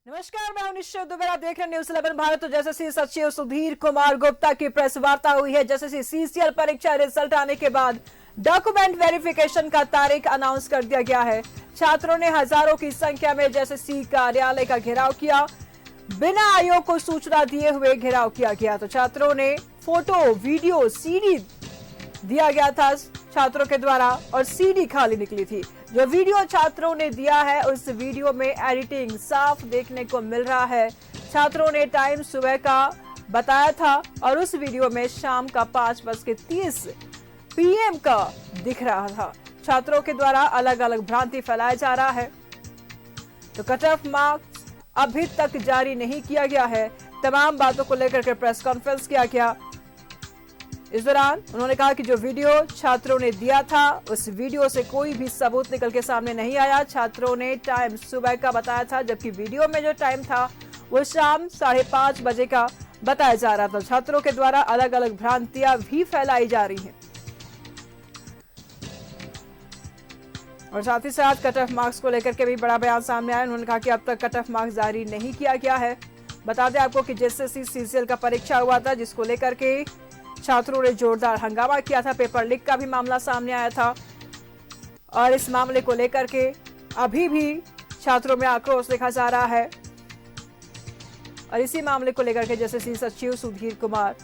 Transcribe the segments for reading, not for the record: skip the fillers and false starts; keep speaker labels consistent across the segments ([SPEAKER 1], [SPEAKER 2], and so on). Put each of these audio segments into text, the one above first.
[SPEAKER 1] नमस्कार, मैं हूं निश्चित दुबे। आप देख रहे हैं न्यूज़ 11 भारत। तो जैसे सचिव सुधीर कुमार गुप्ता की प्रेस वार्ता हुई है, जैसे सीसीएल परीक्षा रिजल्ट आने के बाद डॉक्यूमेंट वेरिफिकेशन का तारीख अनाउंस कर दिया गया है। छात्रों ने हजारों की संख्या में जैसे कार्यालय का घेराव किया, बिना आयोग को सूचना दिए हुए घेराव किया गया। तो छात्रों ने फोटो, वीडियो, सीडी दिया गया था छात्रों के द्वारा और सीडी खाली निकली थी। जो वीडियो छात्रों ने दिया है उस वीडियो में एडिटिंग साफ देखने को मिल रहा है। छात्रों ने टाइम सुबह का बताया था और उस वीडियो में शाम का 5:30 PM का दिख रहा था। छात्रों के द्वारा अलग अलग भ्रांति फैलाया जा रहा है। तो कट ऑफ मार्क्स अभी तक जारी नहीं किया गया है। तमाम बातों को लेकर के प्रेस कॉन्फ्रेंस किया गया। इस दौरान उन्होंने कहा कि जो वीडियो छात्रों ने दिया था उस वीडियो से कोई भी सबूत निकल के सामने नहीं आया। छात्रों ने टाइम सुबह का बताया था, जबकि वीडियो में जो टाइम था वो शाम 5:30 बजे का बताया जा रहा था। छात्रों के द्वारा अलग अलग भ्रांतियां भी फैलाई जा रही हैं और साथ ही साथ कट ऑफ मार्क्स को लेकर के भी बड़ा बयान सामने आया। उन्होंने कहा कि अब तक कट ऑफ मार्क्स जारी नहीं किया गया है। बता दें आपको कि जैसे सीसीएल का परीक्षा हुआ था, जिसको लेकर के छात्रों ने जोरदार हंगामा किया था। पेपर लीक का भी मामला सामने आया था और इस मामले को लेकर के अभी भी छात्रों में आक्रोश देखा जा रहा है। और इसी मामले को लेकर के जैसे सचिव सुधीर कुमार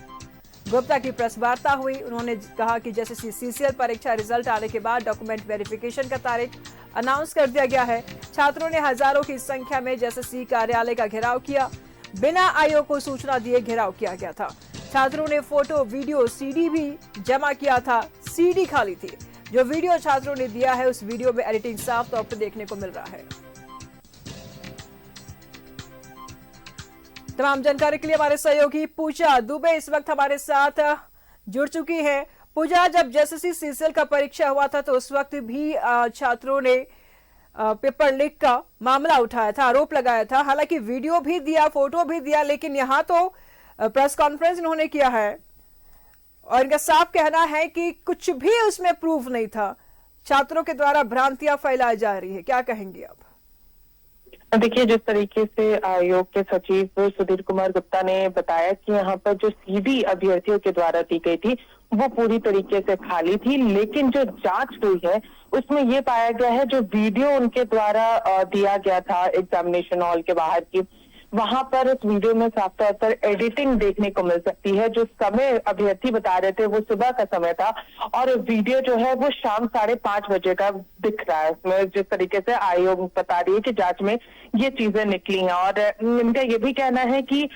[SPEAKER 1] गुप्ता की प्रेस वार्ता हुई। उन्होंने कहा कि जैसे सीसीएल परीक्षा रिजल्ट आने के बाद डॉक्यूमेंट वेरिफिकेशन का तारीख अनाउंस कर दिया गया है। छात्रों ने हजारों की संख्या में जैसे कार्यालय का घेराव किया, बिना आयोग को सूचना दिए घेराव किया गया था। छात्रों ने फोटो, वीडियो, सीडी भी जमा किया था, सीडी खाली थी। जो वीडियो छात्रों ने दिया है उस वीडियो में एडिटिंग साफ तौर पर देखने को मिल रहा है। तमाम जानकारी के लिए हमारे सहयोगी पूजा दुबे इस वक्त हमारे साथ जुड़ चुकी है। पूजा, जब जैसे सीसीएल का परीक्षा हुआ था तो उस वक्त भी छात्रों ने पेपर लीक का मामला उठाया था, आरोप लगाया था। हालांकि वीडियो भी दिया, फोटो भी दिया, लेकिन यहाँ तो प्रेस कॉन्फ्रेंस इन्होंने किया है और इनका साफ कहना है कि कुछ भी उसमें प्रूफ नहीं था। छात्रों के द्वारा भ्रांतियां फैलाई जा रही है, क्या कहेंगे आप?
[SPEAKER 2] देखिए, जिस तरीके से आयोग के सचिव सुधीर कुमार गुप्ता ने बताया कि यहाँ पर जो सीडी अभ्यर्थियों के द्वारा दी गई थी वो पूरी तरीके से खाली थी, लेकिन जो जांच हुई है उसमें ये पाया गया है जो वीडियो उनके द्वारा दिया गया था एग्जामिनेशन हॉल के बाहर की, वहां पर उस वीडियो में साफ तौर पर एडिटिंग देखने को मिल सकती है। जो समय अभ्यर्थी बता रहे थे वो सुबह का समय था और वीडियो जो है वो शाम 5:30 बजे का दिख रहा है। उसमें जिस तरीके से आयोग बता रही है कि जांच में ये चीजें निकली हैं और इनका ये भी कहना है कि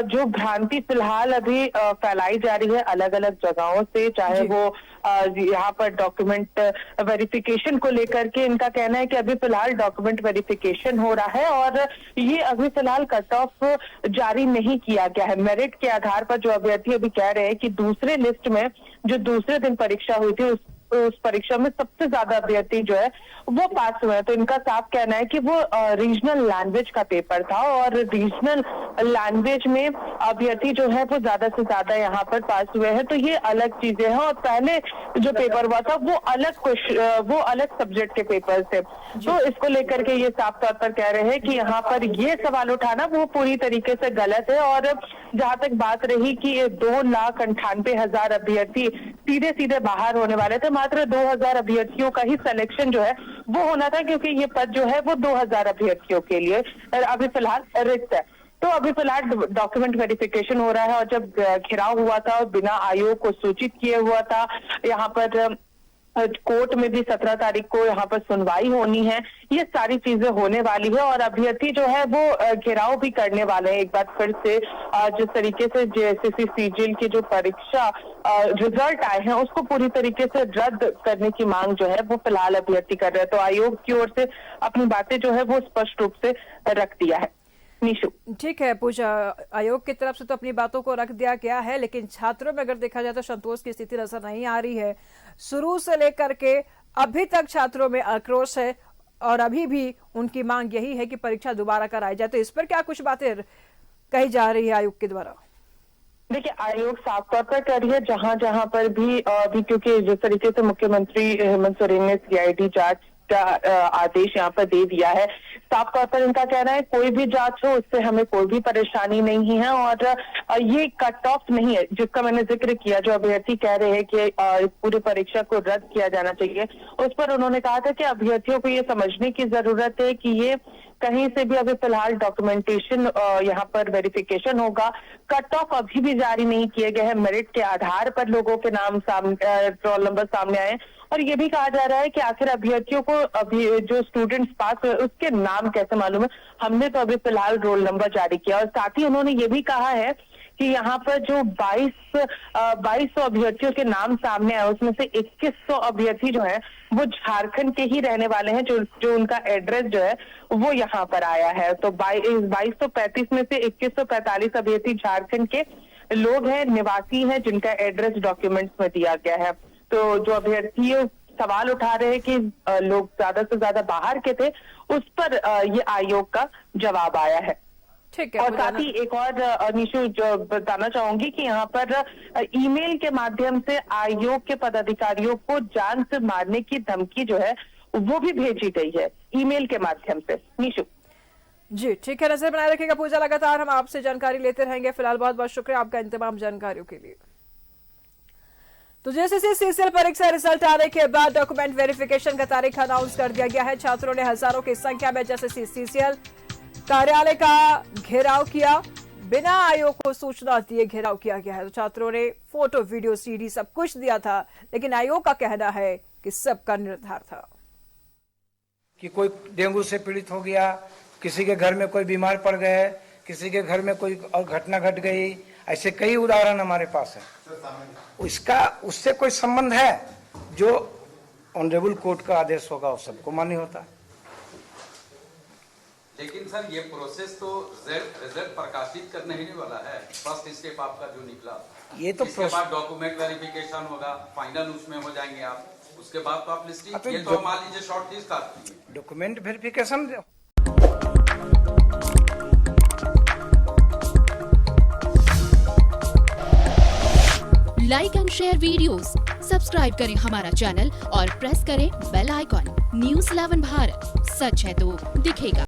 [SPEAKER 2] जो भ्रांति फिलहाल अभी फैलाई जा रही है अलग अलग जगहों से, चाहे वो यहाँ पर डॉक्यूमेंट वेरिफिकेशन को लेकर के इनका कहना है कि अभी फिलहाल डॉक्यूमेंट वेरिफिकेशन हो रहा है और ये अभी फिलहाल कट ऑफ जारी नहीं किया गया है। मेरिट के आधार पर जो अभ्यर्थी अभी कह रहे हैं कि दूसरे लिस्ट में जो दूसरे दिन परीक्षा हुई थी उस परीक्षा में सबसे ज्यादा अभ्यर्थी जो है वो पास हुए हैं। तो इनका साफ कहना है कि वो रीजनल लैंग्वेज का पेपर था और रीजनल लैंग्वेज में अभ्यर्थी जो है वो ज्यादा से ज्यादा यहाँ पर पास हुए हैं। तो ये अलग चीजें हैं और पहले जो पेपर हुआ था वो अलग सब्जेक्ट के पेपर थे। तो इसको लेकर के ये साफ तौर पर कह रहे हैं कि यहाँ पर ये सवाल उठाना वो पूरी तरीके से गलत है। और जहां तक बात रही कि 2,98,000 अभ्यर्थी सीधे सीधे बाहर होने वाले थे, मात्र 2,000 अभ्यर्थियों का ही सिलेक्शन जो है वो होना था, क्योंकि ये पद जो है वो 2,000 अभ्यर्थियों के लिए अभी फिलहाल रिक्त है। तो अभी फिलहाल डॉक्यूमेंट वेरिफिकेशन हो रहा है और जब घेराव हुआ था और बिना आयोग को सूचित किए हुआ था, यहाँ पर कोर्ट में भी 17 तारीख को यहाँ पर सुनवाई होनी है। ये सारी चीजें होने वाली है और अभ्यर्थी जो है वो घेराव भी करने वाले हैं एक बार फिर से। जिस तरीके से जेएसएससी सीजीएल की जो परीक्षा रिजल्ट आए हैं उसको पूरी तरीके से रद्द करने की मांग जो है वो फिलहाल अभ्यर्थी कर रहे हैं। तो आयोग की ओर से अपनी बातें जो है वो स्पष्ट रूप से रख दिया है। निशु,
[SPEAKER 1] ठीक है पूजा, आयोग की तरफ से तो अपनी बातों को रख दिया गया है, लेकिन छात्रों में अगर देखा जाए तो संतोष की स्थिति नजर नहीं आ रही है। शुरू से लेकर के अभी तक छात्रों में आक्रोश है और अभी भी उनकी मांग यही है कि परीक्षा दोबारा कराई जाए। तो इस पर क्या कुछ बातें कही जा रही है आयोग के द्वारा?
[SPEAKER 2] देखिए, आयोग साफ तौर पर कर रही है जहां जहां पर भी क्योंकि जिस तरीके से मुख्यमंत्री हेमंत सोरेन ने सीआईडी जांच का आदेश यहाँ पर दे दिया है, साफ तौर पर इनका कहना है कोई भी जांच हो उससे हमें कोई भी परेशानी नहीं है और ये कट ऑफ नहीं है जिसका मैंने जिक्र किया। जो अभ्यर्थी कह रहे हैं कि पूरी परीक्षा को रद्द किया जाना चाहिए, उस पर उन्होंने कहा था कि अभ्यर्थियों को ये समझने की जरूरत है कि ये कहीं से भी अभी फिलहाल डॉक्यूमेंटेशन यहाँ पर वेरिफिकेशन होगा, कट ऑफ अभी भी जारी नहीं किए गए हैं, मेरिट के आधार पर लोगों के नाम सामने, रोल नंबर सामने आए। और ये भी कहा जा रहा है कि आखिर अभ्यर्थियों को अभी जो स्टूडेंट्स पास हुए उसके नाम कैसे मालूम है, हमने तो अभी फिलहाल रोल नंबर जारी किया। और साथ ही उन्होंने ये भी कहा है कि यहाँ पर जो 2200 अभ्यर्थियों के नाम सामने आए उसमें से 2100 अभ्यर्थी जो है वो झारखंड के ही रहने वाले हैं, जो उनका एड्रेस जो है वो यहाँ पर आया है। तो 2235 में से 2145 अभ्यर्थी झारखंड के लोग हैं, निवासी हैं, जिनका एड्रेस डॉक्यूमेंट्स में दिया गया है। तो जो अभ्यर्थी सवाल उठा रहे हैं कि लोग ज्यादा से ज्यादा बाहर के थे, उस पर ये आयोग का जवाब आया है।
[SPEAKER 1] ठीक है।
[SPEAKER 2] और साथ ही एक और निशु जो बताना चाहूंगी कि यहाँ पर ईमेल के माध्यम से आयोग के पदाधिकारियों को जान से मारने की धमकी जो है वो भी भेजी गई है ईमेल के माध्यम से। निशु
[SPEAKER 1] जी ठीक है, नजर बनाए रखिएगा पूजा, लगातार हम आपसे जानकारी लेते रहेंगे। फिलहाल बहुत बहुत शुक्रिया आपका इन तमाम जानकारियों के लिए। तो जेएसएससी सीसीएल परीक्षा रिजल्ट आने के बाद डॉक्यूमेंट वेरिफिकेशन का तारीख अनाउंस कर दिया गया है। छात्रों ने हजारों की संख्या में जेएसएससी सीसीएल कार्यालय का घेराव किया, बिना आयोग को सूचना दिए घेराव किया गया है। तो छात्रों ने फोटो, वीडियो, सीडी सब कुछ दिया था, लेकिन आयोग का कहना है कि सबका निर्धार था
[SPEAKER 3] कि कोई डेंगू से पीड़ित हो गया, किसी के घर में कोई बीमार पड़ गए, किसी के घर में कोई और घटना घट गई, ऐसे कई उदाहरण हमारे पास है। उससे कोई संबंध है? जो ऑनरेबल कोर्ट का आदेश होगा वो सबको मान्य होता है।
[SPEAKER 4] लेकिन सर ये प्रोसेस तो रिजल्ट प्रकाशित करने ही नहीं वाला है। फर्स्ट स्टेप आपका जो निकला,
[SPEAKER 3] ये तो
[SPEAKER 4] इसके बाद डॉक्यूमेंट वेरिफिकेशन होगा, फाइनल उसमें हो जाएंगे आप, उसके बाद तो आप लिस्टिंग,
[SPEAKER 3] तो
[SPEAKER 4] ये तो मान लीजिए शॉर्ट लिस्ट आती है।
[SPEAKER 3] Document verification
[SPEAKER 5] like and share videos, subscribe करें हमारा चैनल और प्रेस करें बेल आइकॉन। न्यूज़ 11 भारत, सच है तो दिखेगा।